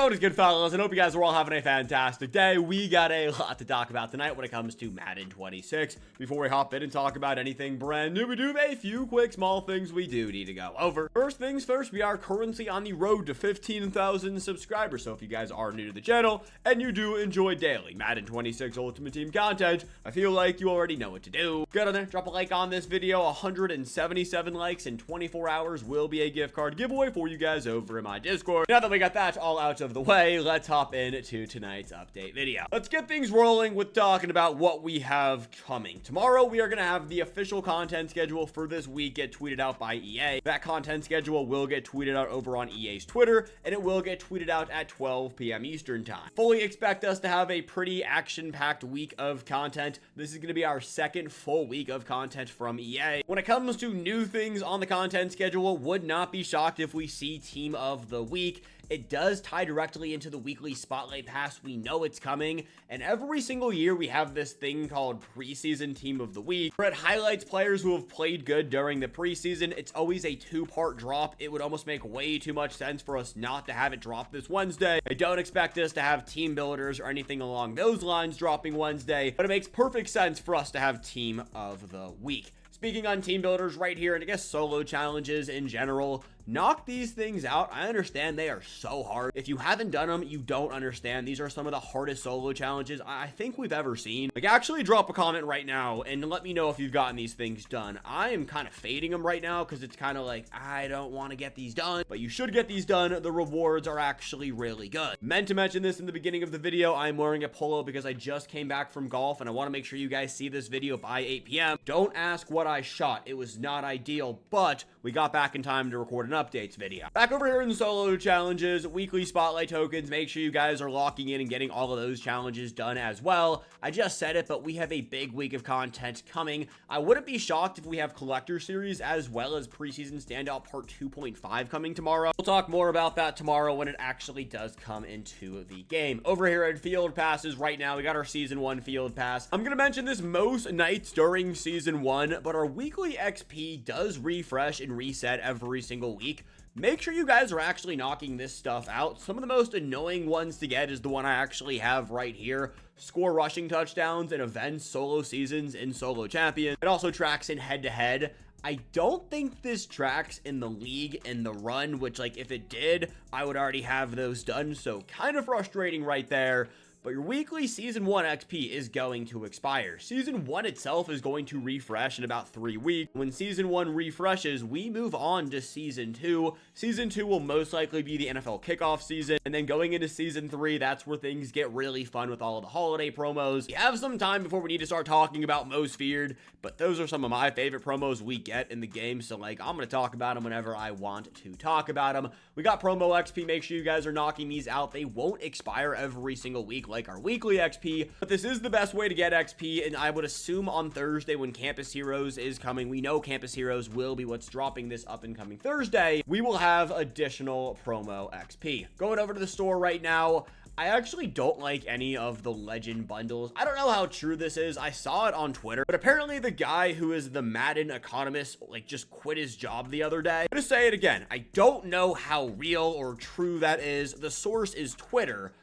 What is good, fellas? I hope you guys are all having a fantastic day. We got a lot to talk about tonight when it comes to Madden 26. Before we hop in and talk about anything brand new, we do have a few quick small things we do need to go over. First things first, we are currently on the road to 15,000 subscribers. So if you guys are new to the channel and you do enjoy daily Madden 26 Ultimate Team content, I feel like you already know what to do. Get on there, drop a like on this video. 177 likes in 24 hours will be a gift card giveaway for you guys over in my Discord. Now that we got that all out of the way, let's hop into tonight's update video. Let's get things rolling with talking about what we have coming. Tomorrow, we are going to have the official content schedule for this week get tweeted out by EA. That content schedule will get tweeted out over on EA's Twitter, and it will get tweeted out at 12 p.m. Eastern time. Fully expect us to have a pretty action-packed week of content. This is going to be our second full week of content from EA. When it comes to new things on the content schedule, would not be shocked if we see Team of the Week. It does tie directly into the weekly Spotlight Pass. We know it's coming, and every single year we have this thing called Preseason Team of the Week, where it highlights players who have played good during the preseason. It's always a two-part drop. It would almost make way too much sense for us not to have it drop this Wednesday. I don't expect us to have team builders or anything along those lines dropping Wednesday, but it makes perfect sense for us to have Team of the Week. Speaking on team builders right here, and I guess solo challenges in general, knock these things out. I understand they are so hard. If you haven't done them, you don't understand. These are some of the hardest solo challenges I think we've ever seen. Like, actually drop a comment right now and let me know if you've gotten these things done. I am kind of fading them right now because it's kind of like, I don't want to get these done, but you should get these done. The rewards are actually really good. Meant to mention this in the beginning of the video. I'm wearing a polo because I just came back from golf and I want to make sure you guys see this video by 8 p.m. Don't ask what I shot. It was not ideal, but we got back in time to record an updates video. Back over here in solo challenges, weekly spotlight tokens. Make sure you guys are locking in and getting all of those challenges done as well. I just said it, but we have a big week of content coming. I wouldn't be shocked if we have Collector series as well as Preseason Standout Part 2.5 coming tomorrow. We'll talk more about that tomorrow when it actually does come into the game. Over here at Field Passes right now, we got our Season 1 Field Pass. I'm going to mention this most nights during Season 1, but our weekly XP does refresh and reset every single week. Make sure you guys are actually knocking this stuff out. Some of the most annoying ones to get is the one I actually have right here. Score rushing touchdowns in events, solo seasons, and solo champion. It also tracks in head-to-head. I don't think this tracks in the league in the run, which, like, if it did, I would already have those done. So kind of frustrating right there. But your weekly Season 1 XP is going to expire. Season 1 itself is going to refresh in about 3 weeks. When Season 1 refreshes, we move on to Season 2. Season 2 will most likely be the NFL kickoff season. And then going into Season 3, that's where things get really fun with all of the holiday promos. We have some time before we need to start talking about Most Feared, but those are some of my favorite promos we get in the game. So, like, I'm going to talk about them whenever I want to talk about them. We got promo XP. Make sure you guys are knocking these out. They won't expire every single week like our weekly XP, but this is the best way to get XP, and I would assume on Thursday when Campus Heroes is coming, we know Campus Heroes will be what's dropping this up and coming Thursday, we will have additional promo XP. Going over to the store right now, I actually don't like any of the legend bundles. I don't know how true this is. I saw it on Twitter, but apparently the guy who is the Madden economist, like, just quit his job the other day. I'm gonna say it again. I don't know how real or true that is. The source is Twitter,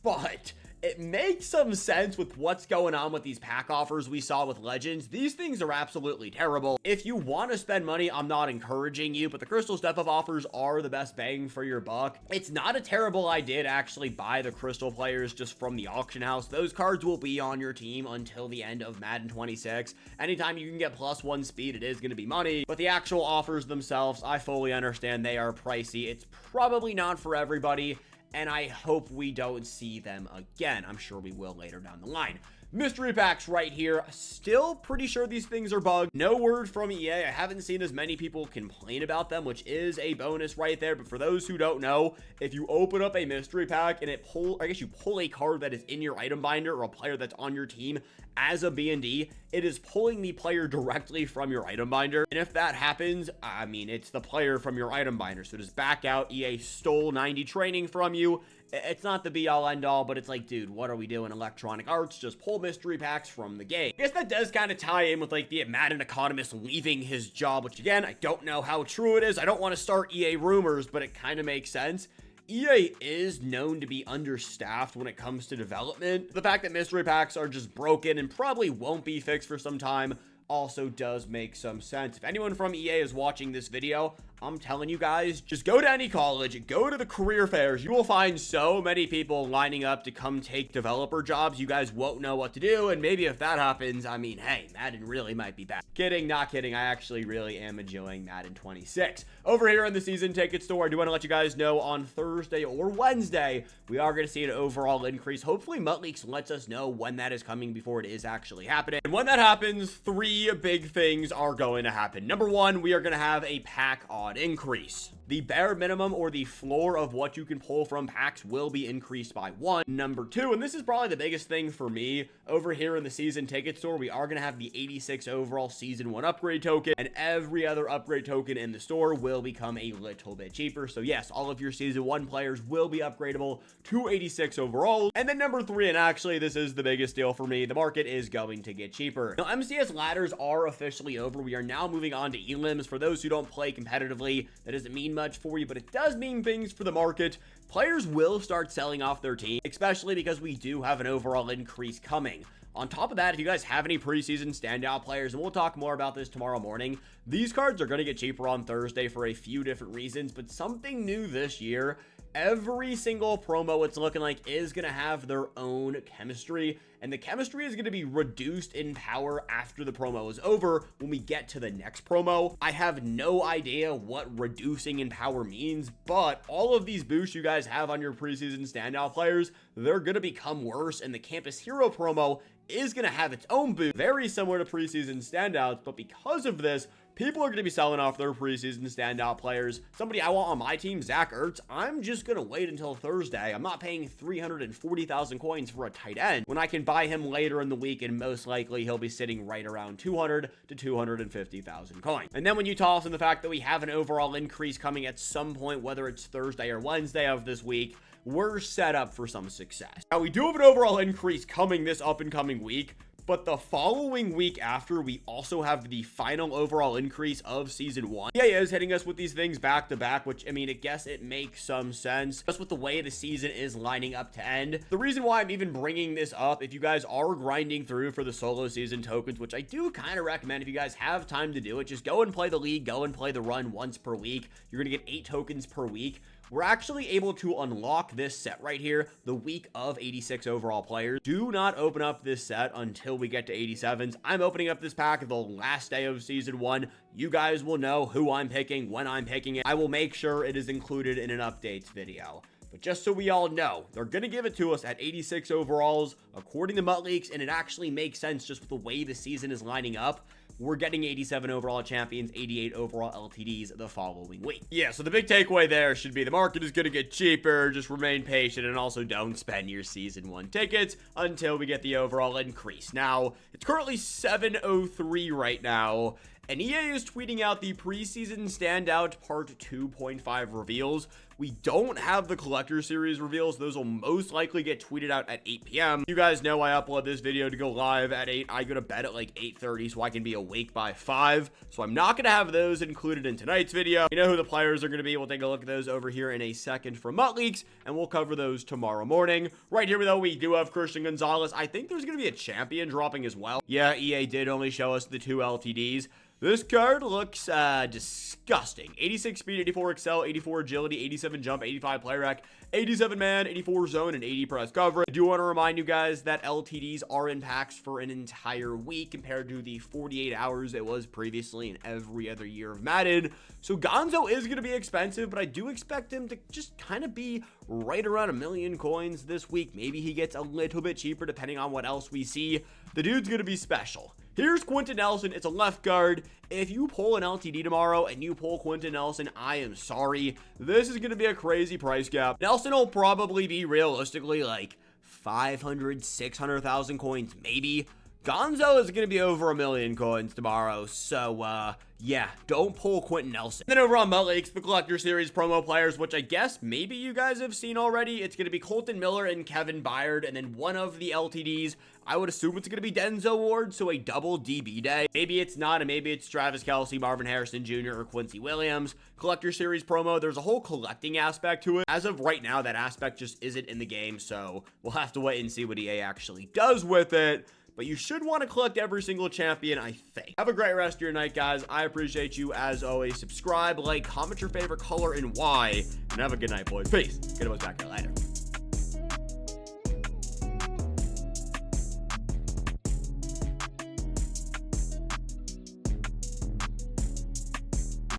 but it makes some sense with what's going on with these pack offers we saw with Legends. These things are absolutely terrible. If you want to spend money, I'm not encouraging you, but the Crystal Step-Up offers are the best bang for your buck. It's not a terrible idea to actually buy the Crystal players just from the auction house. Those cards will be on your team until the end of Madden 26. Anytime you can get +1 speed, it is going to be money, but the actual offers themselves, I fully understand they are pricey. It's probably not for everybody, and I hope we don't see them again. I'm sure we will later down the line. Mystery packs right here. Still pretty sure these things are bugged. No word from EA. I haven't seen as many people complain about them, which is a bonus right there. But for those who don't know, if you open up a mystery pack and you pull a card that is in your item binder or a player that's on your team as a B&D, it is pulling the player directly from your item binder. And if that happens, I mean, it's the player from your item binder. So just back out. EA stole 90 training from you. It's not the be-all, end-all, but it's like, dude, what are we doing? Electronic Arts, just pull mystery packs from the game. I guess that does kind of tie in with, like, the Madden economist leaving his job, which, again, I don't know how true it is. I don't want to start EA rumors, but it kind of makes sense. EA is known to be understaffed when it comes to development. The fact that mystery packs are just broken and probably won't be fixed for some time also does make some sense. If anyone from EA is watching this video, I'm telling you guys, just go to any college, go to the career fairs. You will find so many people lining up to come take developer jobs. You guys won't know what to do, and maybe if that happens, I mean, hey, Madden really might be back. Kidding, not kidding. I actually really am enjoying Madden 26. Over here in the season ticket store, I do want to let you guys know on Thursday or Wednesday, we are going to see an overall increase. Hopefully, MutLeaks lets us know when that is coming before it is actually happening. And when that happens, 3 big things are going to happen. Number 1, we are going to have a pack odd increase. The bare minimum or the floor of what you can pull from packs will be increased by 1. Number 2, and this is probably the biggest thing for me, over here in the season ticket store, we are going to have the 86 overall season 1 upgrade token, and every other upgrade token in the store will become a little bit cheaper. So yes, all of your season 1 players will be upgradable to 86 overall. And then number 3, and actually this is the biggest deal for me, the market is going to get cheaper. Now, MCS ladders are officially over. We are now moving on to elims. For those who don't play competitively, that doesn't mean much for you, but it does mean things for the market. Players will start selling off their team, especially because we do have an overall increase coming. On top of that, if you guys have any preseason standout players, and we'll talk more about this tomorrow morning, these cards are going to get cheaper on Thursday for a few different reasons, but something new this year, every single promo, it's looking like, is going to have their own chemistry, and the chemistry is going to be reduced in power after the promo is over when we get to the next promo. I have no idea what reducing in power means, but all of these boosts you guys have on your preseason standout players, they're going to become worse, and the Campus Hero promo is going to have its own boost, very similar to preseason standouts, but because of this, people are going to be selling off their preseason standout players. Somebody I want on my team, Zach Ertz, I'm just going to wait until Thursday. I'm not paying 340,000 coins for a tight end when I can buy him later in the week, and most likely he'll be sitting right around 200 to 250,000 coins. And then when you toss in the fact that we have an overall increase coming at some point, whether it's Thursday or Wednesday of this week, we're set up for some success. Now, we do have an overall increase coming this up and coming week, but the following week after, we also have the final overall increase of season 1. EA is hitting us with these things back to back, which, I mean, I guess it makes some sense just with the way the season is lining up to end. The reason why I'm even bringing this up, if you guys are grinding through for the solo season tokens, which I do kind of recommend, if you guys have time to do it, just go and play the league, go and play the run once per week. You're going to get 8 tokens per week. We're actually able to unlock this set right here, the week of 86 overall players. Do not open up this set until we get to 87s. I'm opening up this pack the last day of season 1. You guys will know who I'm picking, when I'm picking it. I will make sure it is included in an updates video. But just so we all know, they're going to give it to us at 86 overalls, according to MutLeaks, and it actually makes sense just with the way the season is lining up. We're getting 87 overall champions, 88 overall LTDs the following week. Yeah, so the big takeaway there should be the market is going to get cheaper. Just remain patient and also don't spend your season 1 tickets until we get the overall increase. Now, it's currently 7:03 right now, and EA is tweeting out the preseason standout part 2.5 reveals. We don't have the Collector series reveals. Those will most likely get tweeted out at 8 p.m. You guys know I upload this video to go live at 8. I go to bed at like 8:30 so I can be awake by 5. So I'm not going to have those included in tonight's video. You know who the players are going to be. We'll take a look at those over here in a second from MutLeaks, and we'll cover those tomorrow morning. Right here, though, we do have Christian Gonzalez. I think there's going to be a champion dropping as well. Yeah, EA did only show us the 2 LTDs. This card looks disgusting. 86 speed, 84 excel, 84 agility, 87 jump, 85 play rec, 87 man, 84 zone, and 80 press coverage. I do want to remind you guys that LTDs are in packs for an entire week compared to the 48 hours it was previously in every other year of Madden. So Gonzo is going to be expensive, but I do expect him to just kind of be right around 1 million coins this week. Maybe he gets a little bit cheaper depending on what else we see. The dude's going to be special. Here's Quentin Nelson. It's a left guard. If you pull an LTD tomorrow and you pull Quentin Nelson, I am sorry. This is going to be a crazy price gap. Nelson will probably be realistically like 500, 600,000 coins, maybe. Gonzo is going to be over 1 million coins tomorrow, so, yeah, don't pull Quentin Nelson. Then over on Mud Lakes, the Collector Series promo players, which I guess maybe you guys have seen already. It's going to be Colton Miller and Kevin Byard, and then one of the LTDs. I would assume it's going to be Denzel Ward, so a double DB day. Maybe it's not, and maybe it's Travis Kelce, Marvin Harrison Jr., or Quincy Williams. Collector Series promo, there's a whole collecting aspect to it. As of right now, that aspect just isn't in the game, so we'll have to wait and see what EA actually does with it. But you should want to collect every single champion, I think. Have a great rest of your night, guys. I appreciate you as always. Subscribe, like, comment your favorite color and why. And have a good night, boys. Peace. Get us back here later.